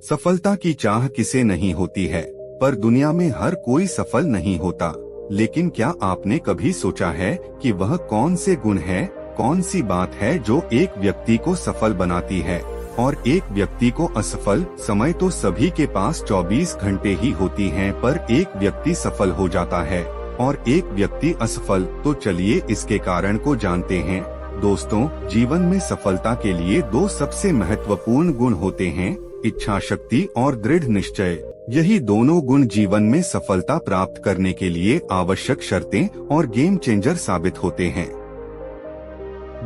सफलता की चाह किसे नहीं होती है, पर दुनिया में हर कोई सफल नहीं होता। लेकिन क्या आपने कभी सोचा है कि वह कौन से गुण है, कौन सी बात है जो एक व्यक्ति को सफल बनाती है और एक व्यक्ति को असफल? समय तो सभी के पास 24 घंटे ही होती हैं, पर एक व्यक्ति सफल हो जाता है और एक व्यक्ति असफल। तो चलिए इसके कारण को जानते हैं। दोस्तों, जीवन में सफलता के लिए दो सबसे महत्वपूर्ण गुण होते हैं, इच्छा शक्ति और दृढ़ निश्चय। यही दोनों गुण जीवन में सफलता प्राप्त करने के लिए आवश्यक शर्तें और गेम चेंजर साबित होते हैं।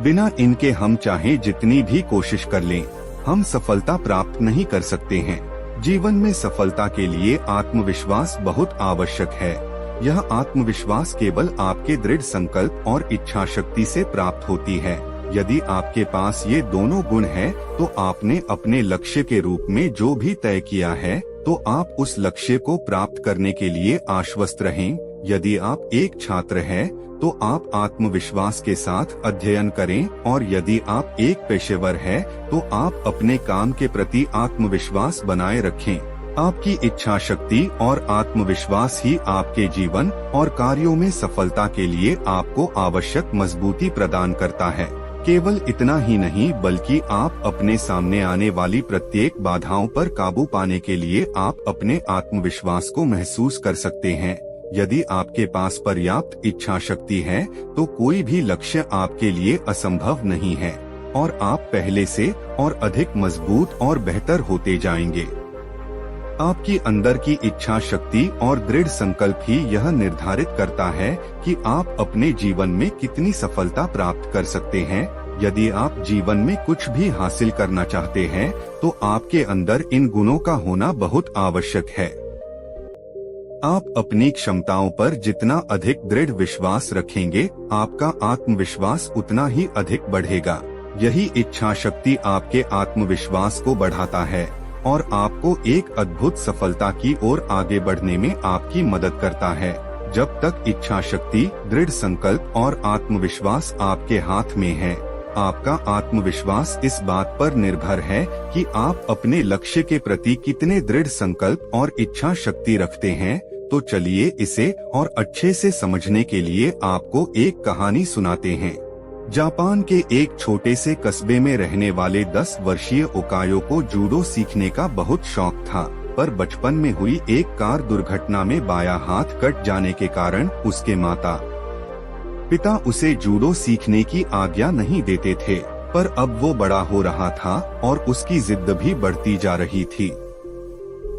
बिना इनके हम चाहे जितनी भी कोशिश कर लें, हम सफलता प्राप्त नहीं कर सकते हैं। जीवन में सफलता के लिए आत्मविश्वास बहुत आवश्यक है। यह आत्मविश्वास केवल आपके दृढ़ संकल्प और इच्छा शक्ति से प्राप्त होती है। यदि आपके पास ये दोनों गुण हैं, तो आपने अपने लक्ष्य के रूप में जो भी तय किया है, तो आप उस लक्ष्य को प्राप्त करने के लिए आश्वस्त रहें। यदि आप एक छात्र हैं, तो आप आत्मविश्वास के साथ अध्ययन करें, और यदि आप एक पेशेवर हैं, तो आप अपने काम के प्रति आत्मविश्वास बनाए रखें। आपकी इच्छा शक्ति और आत्मविश्वास ही आपके जीवन और कार्यों में सफलता के लिए आपको आवश्यक मजबूती प्रदान करता है। केवल इतना ही नहीं, बल्कि आप अपने सामने आने वाली प्रत्येक बाधाओं पर काबू पाने के लिए आप अपने आत्मविश्वास को महसूस कर सकते हैं। यदि आपके पास पर्याप्त इच्छा शक्ति है, तो कोई भी लक्ष्य आपके लिए असंभव नहीं है और आप पहले से और अधिक मजबूत और बेहतर होते जाएंगे। आपकी अंदर की इच्छा शक्ति और दृढ़ संकल्प ही यह निर्धारित करता है कि आप अपने जीवन में कितनी सफलता प्राप्त कर सकते हैं। यदि आप जीवन में कुछ भी हासिल करना चाहते हैं, तो आपके अंदर इन गुणों का होना बहुत आवश्यक है। आप अपनी क्षमताओं पर जितना अधिक दृढ़ विश्वास रखेंगे, आपका आत्मविश्वास उतना ही अधिक बढ़ेगा। यही इच्छा शक्ति आपके आत्मविश्वास को बढ़ाता है और आपको एक अद्भुत सफलता की ओर आगे बढ़ने में आपकी मदद करता है। जब तक इच्छा शक्ति, दृढ़ संकल्प और आत्मविश्वास आपके हाथ में है, आपका आत्मविश्वास इस बात पर निर्भर है कि आप अपने लक्ष्य के प्रति कितने दृढ़ संकल्प और इच्छा शक्ति रखते हैं। तो चलिए इसे और अच्छे से समझने के लिए आपको एक कहानी सुनाते हैं। जापान के एक छोटे से कस्बे में रहने वाले 10 वर्षीय ओकायो को जूडो सीखने का बहुत शौक था, पर बचपन में हुई एक कार दुर्घटना में बायां हाथ कट जाने के कारण उसके माता पिता उसे जूडो सीखने की आज्ञा नहीं देते थे। पर अब वो बड़ा हो रहा था और उसकी जिद भी बढ़ती जा रही थी।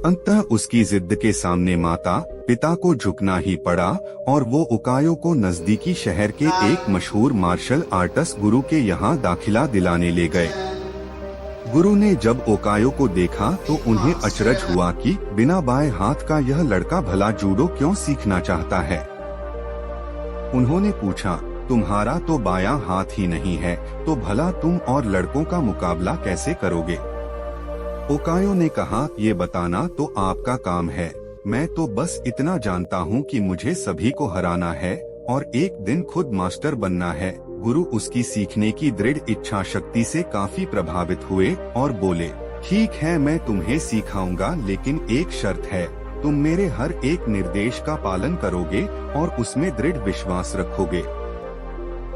अंततः उसकी जिद के सामने माता पिता को झुकना ही पड़ा और वो ओकायो को नजदीकी शहर के एक मशहूर मार्शल आर्टिस्ट गुरु के यहाँ दाखिला दिलाने ले गए। गुरु ने जब ओकायो को देखा तो उन्हें अचरज हुआ कि बिना बाएं हाथ का यह लड़का भला जूडो क्यों सीखना चाहता है। उन्होंने पूछा, तुम्हारा तो बायां हाथ ही नहीं है, तो भला तुम और लड़कों का मुकाबला कैसे करोगे? ओकायो ने कहा, ये बताना तो आपका काम है। मैं तो बस इतना जानता हूँ कि मुझे सभी को हराना है और एक दिन खुद मास्टर बनना है। गुरु उसकी सीखने की दृढ़ इच्छा शक्ति से काफी प्रभावित हुए और बोले, ठीक है, मैं तुम्हें सिखाऊंगा, लेकिन एक शर्त है, तुम मेरे हर एक निर्देश का पालन करोगे और उसमें दृढ़ विश्वास रखोगे।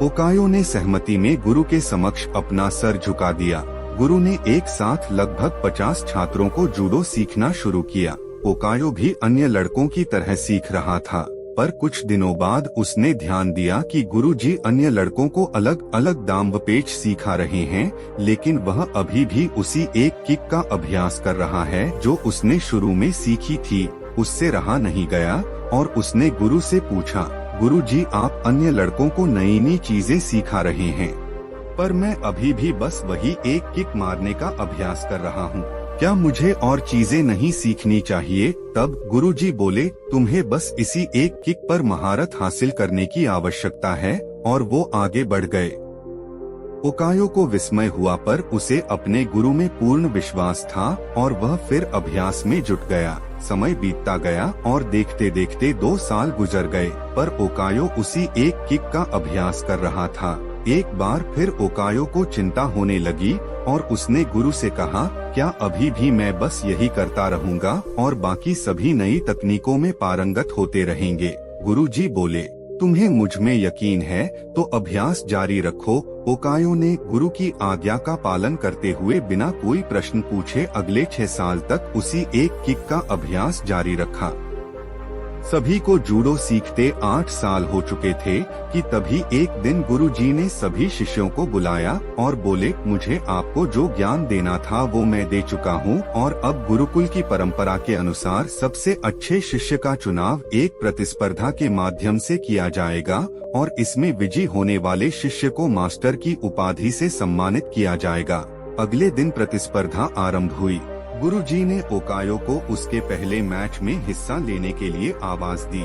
ओकायो ने सहमति में गुरु के समक्ष अपना सर झुका दिया। गुरु ने एक साथ लगभग 50 छात्रों को जूडो सीखना शुरू किया। ओकायो भी अन्य लड़कों की तरह सीख रहा था, पर कुछ दिनों बाद उसने ध्यान दिया कि गुरुजी अन्य लड़कों को अलग अलग दांवपेच सिखा रहे हैं, लेकिन वह अभी भी उसी एक किक का अभ्यास कर रहा है जो उसने शुरू में सीखी थी। उससे रहा नहीं गया और उसने गुरु से पूछा, गुरुजी, आप अन्य लड़कों को नई नई चीजें सिखा रहे हैं, पर मैं अभी भी बस वही एक किक मारने का अभ्यास कर रहा हूँ। क्या मुझे और चीजें नहीं सीखनी चाहिए? तब गुरुजी बोले, तुम्हें बस इसी एक किक पर महारत हासिल करने की आवश्यकता है, और वो आगे बढ़ गए। ओकायो को विस्मय हुआ, पर उसे अपने गुरु में पूर्ण विश्वास था और वह फिर अभ्यास में जुट गया। समय बीतता गया और देखते देखते 2 साल गुजर गए, पर ओकायो उसी एक किक का अभ्यास कर रहा था एक बार फिर ओकायो को चिंता होने लगी और उसने गुरु से कहा, क्या अभी भी मैं बस यही करता रहूंगा और बाकी सभी नई तकनीकों में पारंगत होते रहेंगे? गुरुजी बोले, तुम्हें मुझ में यकीन है तो अभ्यास जारी रखो। ओकायो ने गुरु की आज्ञा का पालन करते हुए बिना कोई प्रश्न पूछे अगले 6 साल तक उसी एक किक का अभ्यास जारी रखा। सभी को जूडो सीखते 8 साल हो चुके थे कि तभी एक दिन गुरुजी ने सभी शिष्यों को बुलाया और बोले, मुझे आपको जो ज्ञान देना था वो मैं दे चुका हूँ और अब गुरुकुल की परंपरा के अनुसार सबसे अच्छे शिष्य का चुनाव एक प्रतिस्पर्धा के माध्यम से किया जाएगा और इसमें विजयी होने वाले शिष्य को मास्टर की उपाधि से सम्मानित किया जाएगा। अगले दिन प्रतिस्पर्धा आरंभ हुई। गुरुजी ने ओकायो को उसके पहले मैच में हिस्सा लेने के लिए आवाज दी।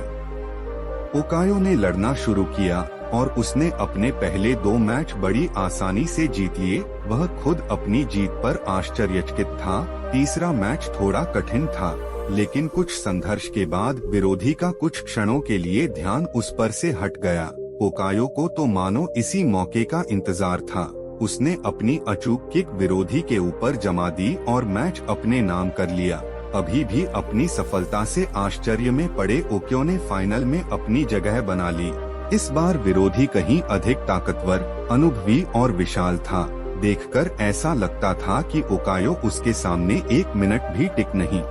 ओकायो ने लड़ना शुरू किया और उसने अपने पहले 2 मैच बड़ी आसानी से जीत लिए। वह खुद अपनी जीत पर आश्चर्यचकित था। तीसरा मैच थोड़ा कठिन था, लेकिन कुछ संघर्ष के बाद विरोधी का कुछ क्षणों के लिए ध्यान उस पर से हट गया। ओकायो को तो मानो इसी मौके का इंतजार था। उसने अपनी अचूक किक विरोधी के ऊपर जमा दी और मैच अपने नाम कर लिया। अभी भी अपनी सफलता से आश्चर्य में पड़े ओकायो ने फाइनल में अपनी जगह बना ली। इस बार विरोधी कहीं अधिक ताकतवर, अनुभवी और विशाल था। देखकर ऐसा लगता था कि ओकायो उसके सामने 1 मिनट भी टिक नहीं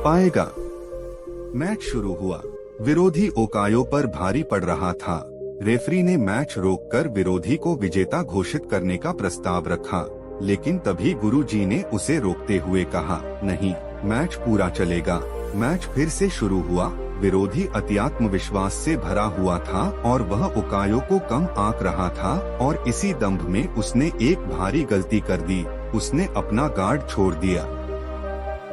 पाएगा। मैच शुरू हुआ। विरोधी ओकायो पर भारी पड़ रहा था। रेफरी ने मैच रोककर विरोधी को विजेता घोषित करने का प्रस्ताव रखा, लेकिन तभी गुरुजी ने उसे रोकते हुए कहा, नहीं, मैच पूरा चलेगा। मैच फिर से शुरू हुआ। विरोधी अति आत्मविश्वास से भरा हुआ था और वह ओकायो को कम आंक रहा था और इसी दंभ में उसने एक भारी गलती कर दी। उसने अपना गार्ड छोड़ दिया।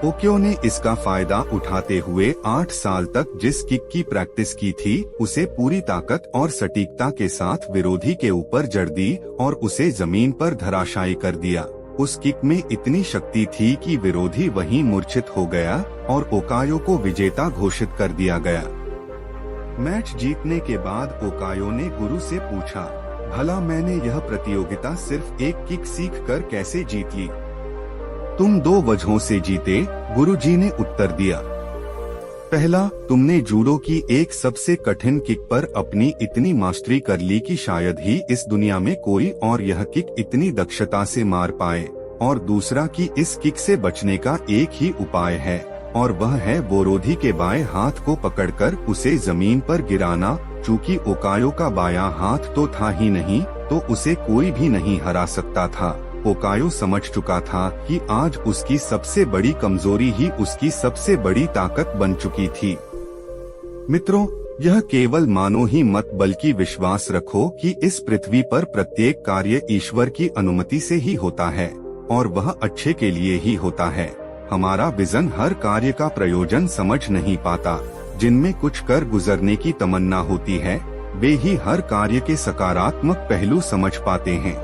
ओकायो ने इसका फायदा उठाते हुए 8 साल तक जिस किक की प्रैक्टिस की थी उसे पूरी ताकत और सटीकता के साथ विरोधी के ऊपर जड़ दी और उसे जमीन पर धराशायी कर दिया। उस किक में इतनी शक्ति थी कि विरोधी वहीं मूर्छित हो गया और ओकायो को विजेता घोषित कर दिया गया। मैच जीतने के बाद ओकायो ने गुरु से पूछा, भला मैंने यह प्रतियोगिता सिर्फ एक किक सीखकर कैसे जीत ली? तुम 2 वजहों से जीते, गुरुजी ने उत्तर दिया। पहला, तुमने जूडो की एक सबसे कठिन किक पर अपनी इतनी मास्टरी कर ली कि शायद ही इस दुनिया में कोई और यह किक इतनी दक्षता से मार पाए। और दूसरा कि इस किक से बचने का एक ही उपाय है और वह है विरोधी के बाएं हाथ को पकड़कर उसे जमीन पर गिराना। चूँकि ओकायो का बायां हाथ तो था ही नहीं, तो उसे कोई भी नहीं हरा सकता था। ओकायो समझ चुका था कि आज उसकी सबसे बड़ी कमजोरी ही उसकी सबसे बड़ी ताकत बन चुकी थी। मित्रों, यह केवल मानो ही मत बल्कि विश्वास रखो कि इस पृथ्वी पर प्रत्येक कार्य ईश्वर की अनुमति से ही होता है और वह अच्छे के लिए ही होता है। हमारा विजन हर कार्य का प्रयोजन समझ नहीं पाता। जिनमें कुछ कर गुजरने की तमन्ना होती है, वे ही हर कार्य के सकारात्मक पहलू समझ पाते हैं।